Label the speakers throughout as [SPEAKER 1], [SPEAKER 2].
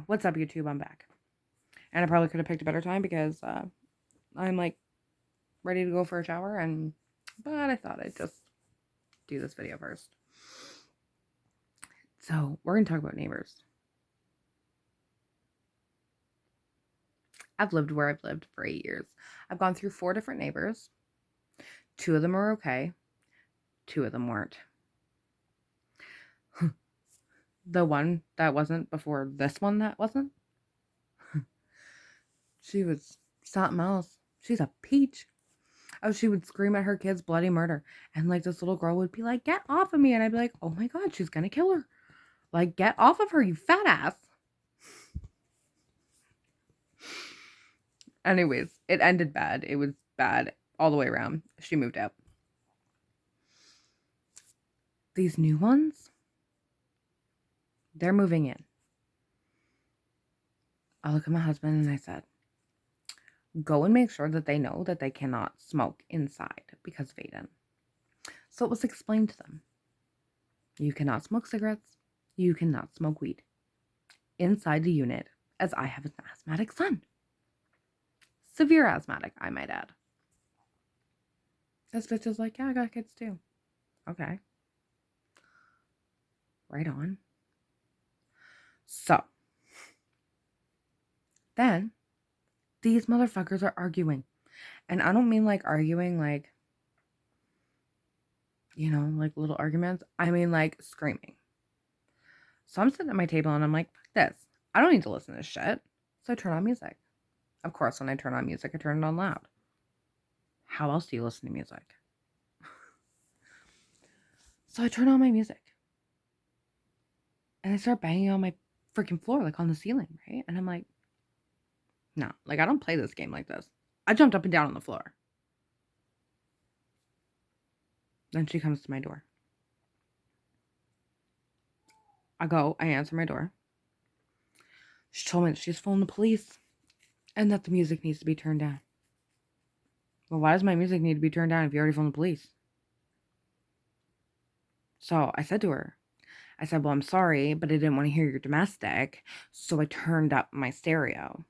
[SPEAKER 1] What's up, YouTube? I'm back. And I probably could have picked a better time because I'm like ready to go for a shower, but I thought I'd just do this video first. So we're going to talk about neighbors. I've lived where I've lived for 8 years. I've gone through 4 different neighbors. 2 of them are okay. 2 of them weren't. The one that wasn't before this one that wasn't. She was something else. She's a peach. Oh, she would scream at her kids bloody murder. And like this little girl would be like, get off of me. And I'd be like, oh my God, she's going to kill her. Like, get off of her, you fat ass. Anyways, it ended bad. It was bad all the way around. She moved out. These new ones, they're moving in. I look at my husband and I said, go and make sure that they know that they cannot smoke inside because of Aiden. So it was explained to them. You cannot smoke cigarettes. You cannot smoke weed inside the unit, as I have an asthmatic son. Severe asthmatic, I might add. This bitch is like, yeah, I got kids too. Okay. Right on. So, then, these motherfuckers are arguing. And I don't mean like arguing like, like little arguments. I mean like screaming. So I'm sitting at my table and I'm like, fuck this. I don't need to listen to this shit. So I turn on music. Of course, when I turn on music, I turn it on loud. How else do you listen to music? So I turn on my music. And I start banging on my freaking floor, like on the ceiling, right? And I'm like, no, like I don't play this game like this. I jumped up and down on the floor. Then she comes to my door. I answer my door. She told me that she's phoned the police and that the music needs to be turned down. Well, why does my music need to be turned down if you already phoned the police? So I said to her, well, I'm sorry, but I didn't want to hear your domestic, so I turned up my stereo.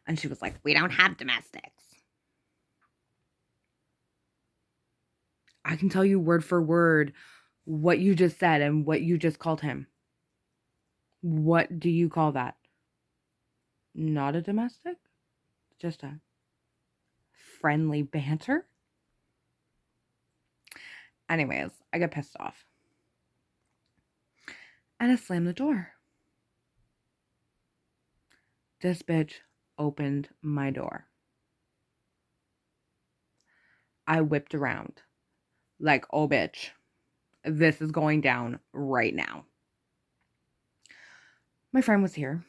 [SPEAKER 1] And she was like, we don't have domestics. I can tell you word for word what you just said and what you just called him. What do you call that? Not a domestic? Just a friendly banter? Anyways, I get pissed off. And I slam the door. This bitch opened my door. I whipped around. Like, oh bitch, this is going down right now. My friend was here.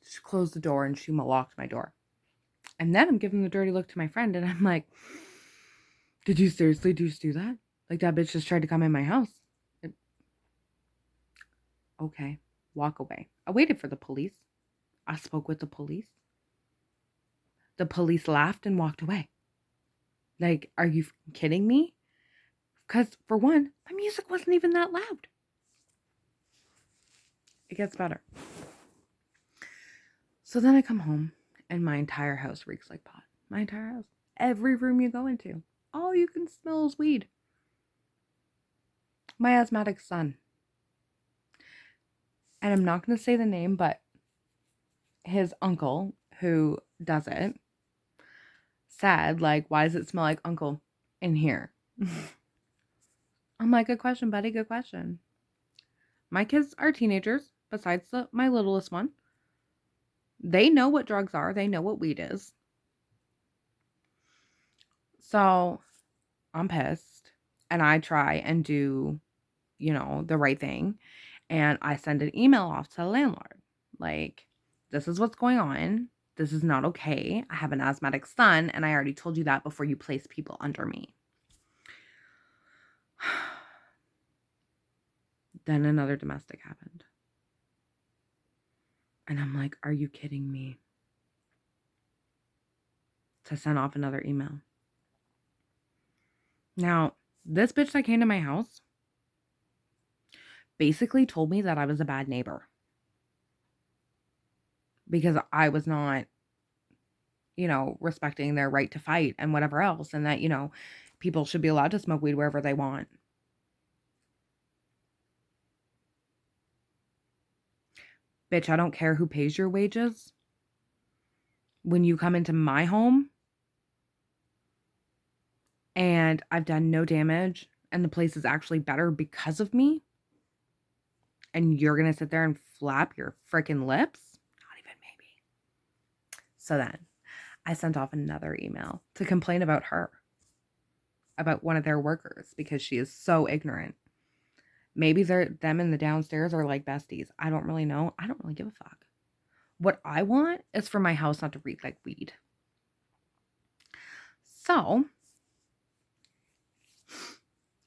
[SPEAKER 1] She closed the door and she locked my door. And then I'm giving the dirty look to my friend and I'm like, did you seriously just do that? Like that bitch just tried to come in my house. Okay, walk away. I waited for the police. I spoke with the police. The police laughed and walked away. Like, are you kidding me? Because for one, my music wasn't even that loud. It gets better. So then I come home and my entire house reeks like pot. My entire house. Every room you go into, all you can smell is weed. My asthmatic son. And I'm not going to say the name, but his uncle who does it said, like, why does it smell like uncle in here? I'm like, good question, buddy. Good question. My kids are teenagers, besides my littlest one. They know what drugs are. They know what weed is. So I'm pissed. And I try and do, the right thing. And I send an email off to the landlord. Like, this is what's going on. This is not okay. I have an asthmatic son. And I already told you that before you place people under me. Then another domestic happened. And I'm like, are you kidding me? To send off another email. Now, this bitch that came to my house basically told me that I was a bad neighbor. because I was not, respecting their right to fight and whatever else, and that, people should be allowed to smoke weed wherever they want. Bitch, I don't care who pays your wages. When you come into my home and I've done no damage and the place is actually better because of me, and you're going to sit there and flap your freaking lips? Not even maybe. So then I sent off another email to complain about her, about one of their workers, because she is so ignorant. Maybe them and the downstairs are like besties. I don't really know. I don't really give a fuck. What I want is for my house not to reek like weed. So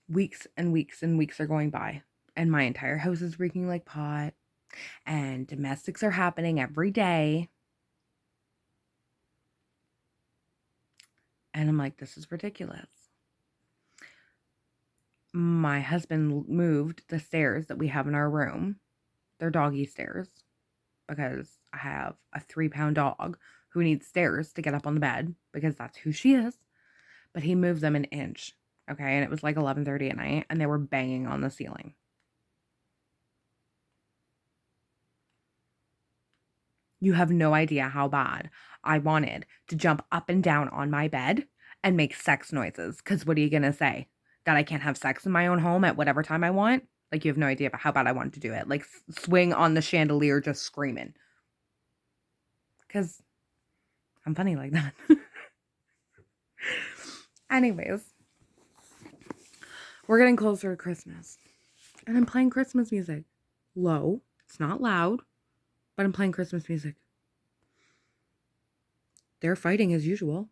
[SPEAKER 1] weeks and weeks and weeks are going by, and my entire house is reeking like pot, and domestics are happening every day. And I'm like, this is ridiculous. My husband moved the stairs that we have in our room. They're doggy stairs, because I have a 3-pound dog who needs stairs to get up on the bed, because that's who she is. But he moved them an inch. Okay. And it was like 11:30 at night, and they were banging on the ceiling. You have no idea how bad I wanted to jump up and down on my bed and make sex noises. Because what are you going to say? That I can't have sex in my own home at whatever time I want? Like, you have no idea about how bad I wanted to do it. Like, swing on the chandelier just screaming. Because I'm funny like that. Anyways, we're getting closer to Christmas. And I'm playing Christmas music. Low. It's not loud. But I'm playing Christmas music. They're fighting as usual.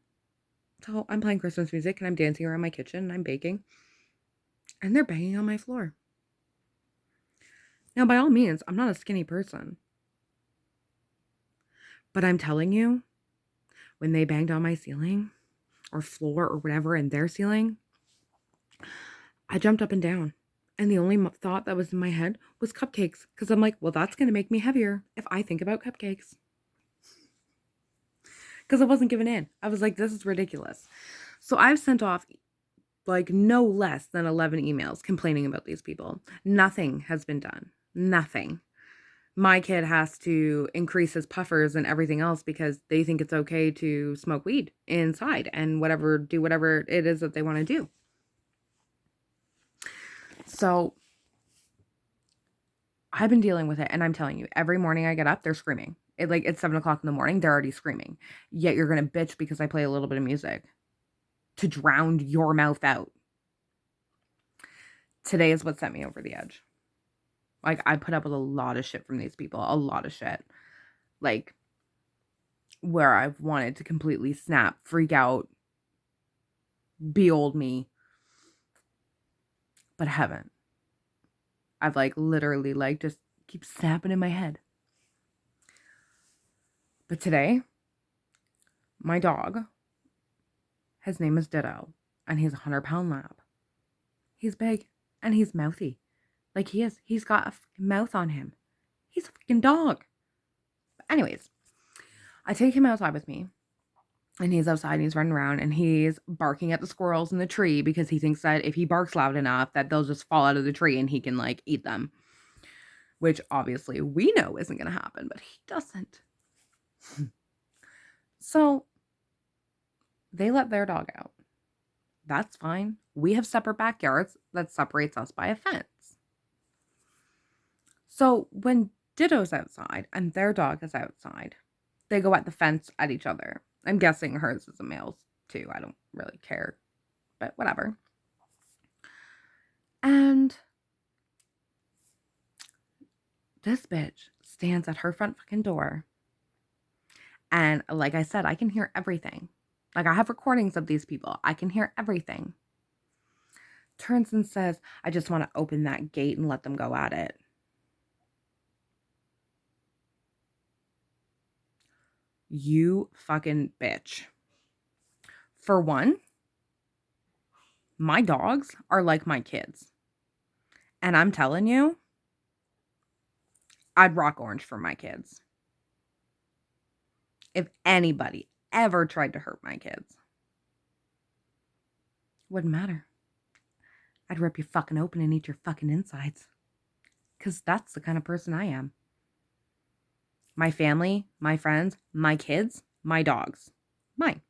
[SPEAKER 1] So I'm playing Christmas music and I'm dancing around my kitchen and I'm baking. And they're banging on my floor. Now, by all means, I'm not a skinny person. But I'm telling you, when they banged on my ceiling or floor or whatever in their ceiling, I jumped up and down. And the only thought that was in my head was cupcakes. Because I'm like, well, that's going to make me heavier if I think about cupcakes. Because I wasn't giving in. I was like, this is ridiculous. So I've sent off like no less than 11 emails complaining about these people. Nothing has been done. Nothing. My kid has to increase his puffers and everything else because they think it's okay to smoke weed inside and do whatever it is that they want to do. So I've been dealing with it, and I'm telling you, every morning I get up, they're screaming. It's 7 o'clock in the morning, they're already screaming. Yet you're going to bitch because I play a little bit of music to drown your mouth out. Today is what sent me over the edge. Like, I put up with a lot of shit from these people. A lot of shit. Like, where I've wanted to completely snap, freak out, be old me. But I haven't. I've literally just keep snapping in my head. But today, my dog, his name is Ditto, and he's a 100-pound lab. He's big, and he's mouthy. Like he is. He's got a mouth on him. He's a freaking dog. But anyways, I take him outside with me, and he's outside, and he's running around, and he's barking at the squirrels in the tree because he thinks that if he barks loud enough, that they'll just fall out of the tree and he can eat them. Which obviously we know isn't going to happen, but he doesn't. So they let their dog out. That's fine. We have separate backyards that separates us by a fence. So when Ditto's outside and their dog is outside, they go at the fence at each other. I'm guessing hers is a male too. I don't really care, but whatever. And this bitch stands at her front fucking door. And like I said, I can hear everything. I have recordings of these people. I can hear everything. Turns and says, I just want to open that gate and let them go at it. You fucking bitch. For one, my dogs are like my kids. And I'm telling you, I'd rock orange for my kids. if anybody ever tried to hurt my kids, wouldn't matter. I'd rip you fucking open and eat your fucking insides. Because that's the kind of person I am. My family, my friends, my kids, my dogs, mine.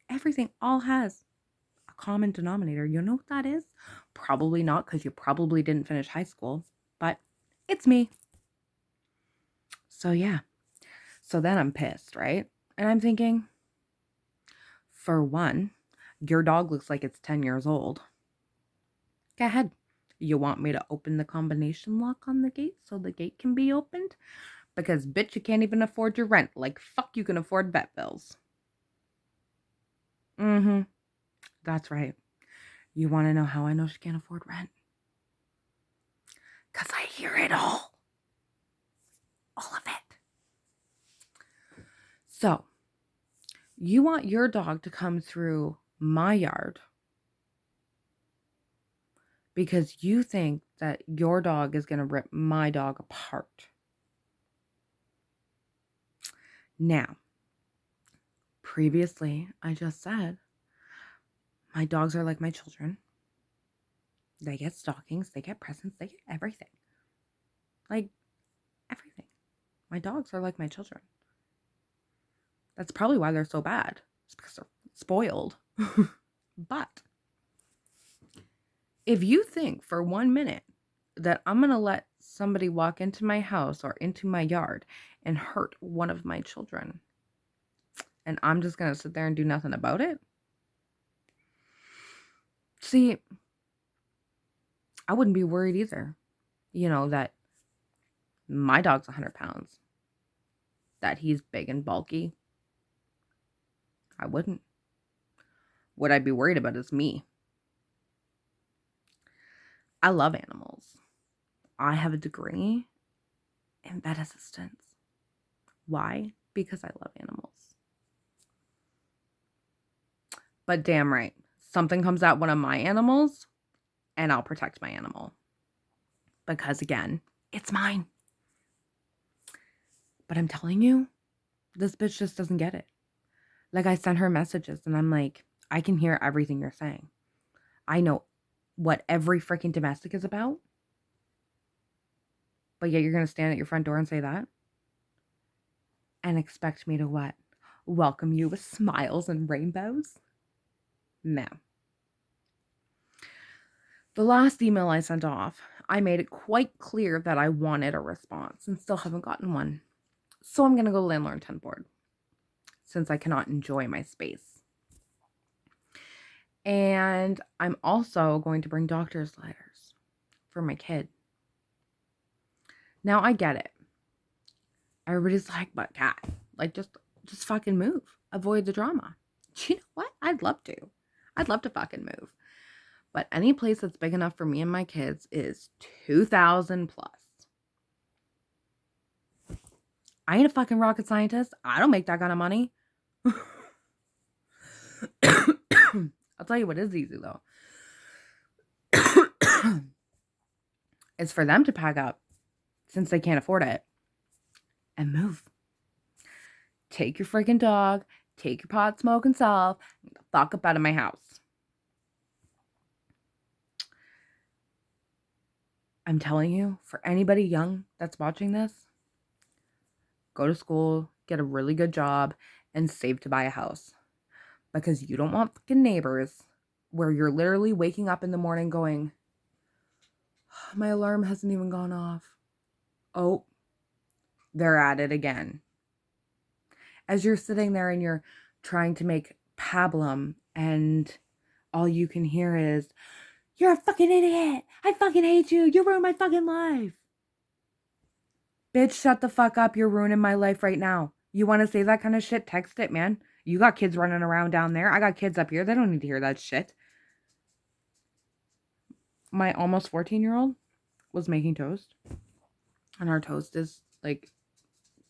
[SPEAKER 1] Everything all has a common denominator. You know what that is? Probably not, because you probably didn't finish high school, but it's me. So yeah. So then I'm pissed, right? And I'm thinking, for one, your dog looks like it's 10 years old. Go ahead. You want me to open the combination lock on the gate so the gate can be opened? Because, bitch, you can't even afford your rent. Like, fuck, you can afford vet bills. Mm-hmm. That's right. You want to know how I know she can't afford rent? Because I hear it all. All of it. So, you want your dog to come through my yard because you think that your dog is going to rip my dog apart. Now, previously, I just said, my dogs are like my children. They get stockings, they get presents, they get everything. Like, everything. My dogs are like my children. That's probably why they're so bad. It's because they're spoiled. But if you think for 1 minute that I'm going to let somebody walk into my house or into my yard and hurt one of my children, and I'm just going to sit there and do nothing about it, see, I wouldn't be worried either. You know, that my dog's 100 pounds, that he's big and bulky. I wouldn't. What I'd be worried about is me. I love animals. I have a degree in vet assistance. Why? Because I love animals. But damn right, something comes at one of my animals, and I'll protect my animal. Because again, it's mine. But I'm telling you, this bitch just doesn't get it. Like, I sent her messages, and I'm like, I can hear everything you're saying. I know what every freaking domestic is about. But yet you're going to stand at your front door and say that? And expect me to what? Welcome you with smiles and rainbows? No. The last email I sent off, I made it quite clear that I wanted a response and still haven't gotten one. So I'm going to go landlord tenant board since I cannot enjoy my space. And I'm also going to bring doctor's letters for my kid. Now I get it. Everybody's like, but Kat, like just fucking move. Avoid the drama. You know what? I'd love to. I'd love to fucking move. But any place that's big enough for me and my kids is 2,000 plus. I ain't a fucking rocket scientist. I don't make that kind of money. I'll tell you what is easy though. It's for them to pack up since they can't afford it and move. Take your freaking dog, take your pot smoking self, and get the fuck up out of my house. I'm telling you, for anybody young that's watching this, go to school, get a really good job, and save to buy a house. Because you don't want fucking neighbors where you're literally waking up in the morning going, my alarm hasn't even gone off. Oh, they're at it again. As you're sitting there and you're trying to make pablum and all you can hear is, you're a fucking idiot. I fucking hate you. You ruined my fucking life. Bitch, shut the fuck up. You're ruining my life right now. You want to say that kind of shit? Text it, man. You got kids running around down there. I got kids up here. They don't need to hear that shit. My almost 14-year-old was making toast. And our toast is like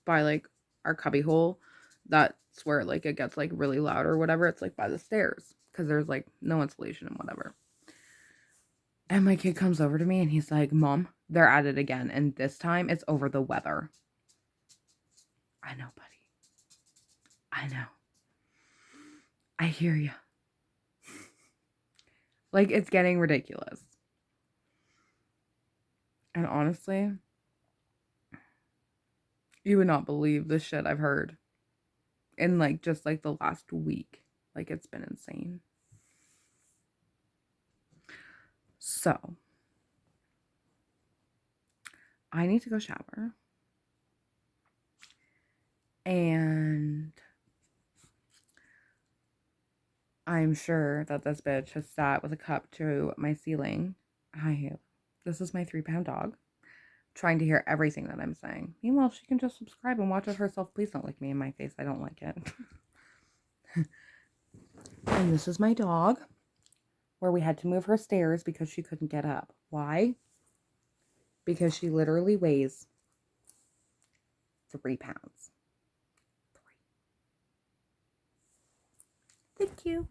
[SPEAKER 1] by like our cubby hole. That's where like it gets like really loud or whatever. It's like by the stairs. Because there's like no insulation and whatever. And my kid comes over to me and he's like, Mom, they're at it again. And this time it's over the weather. I know, buddy. I know. I hear you. Like, it's getting ridiculous. And honestly, you would not believe the shit I've heard in like just like the last week. Like, it's been insane. So, I need to go shower. And I'm sure that this bitch has sat with a cup to my ceiling. This is my 3-pound dog, trying to hear everything that I'm saying. Meanwhile, she can just subscribe and watch it herself. Please don't lick me in my face. I don't like it. And this is my dog, where we had to move her stairs because she couldn't get up. Why? Because she literally weighs 3 pounds. 3. Thank you.